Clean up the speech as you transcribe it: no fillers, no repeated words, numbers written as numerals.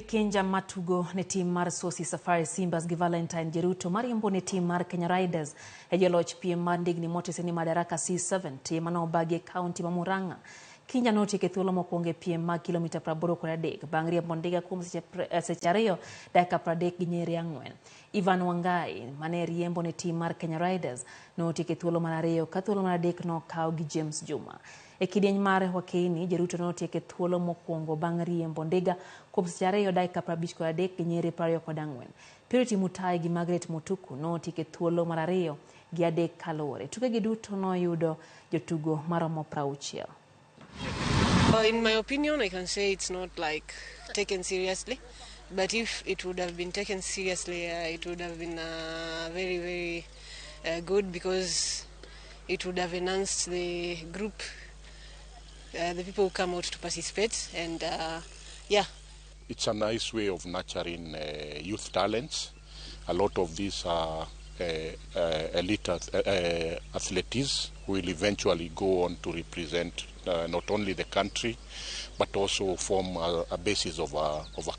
Kinjah matugo ne tim mar Sosi Safari Simbas gi Valentine Jeruto mariembo ne tim mar Kenya Riders e jaloch piem mar ndigni motisi ni Madakara C70 manobagi e kaunti ma Murang'a. Kinjah notieko thuolo mokwongo e piem mag kilomita 83 bang' riembo ndiga kuom seche 2 dakika 30 gi nyiri 4. Ivan Wangai mane riembo ne tim mar Kenya Riders notieko thuolo mar 2 ka thuolo mar 3 nokaw gi James Juma. E kidieny mar Wakeni, Jeruto notieko thuolo mokwongo bang' riembo ndiga kuom seche 2 dakika 53 gi nyiri 24. Purity Mutai gi Margaret Mutuku notieko thuolo mar 2 gi 3 kaluwore. Tukegi duto noyudo jotugo maromo 60. In my opinion, I can say it's not like taken seriously, but if it would have been taken seriously, it would have been very, very good, because it would have enhanced the group, the people who come out to participate, and yeah. It's a nice way of nurturing youth talents. A lot of these are elite athletes who will eventually go on to represent not only the country, but also form a basis of a career.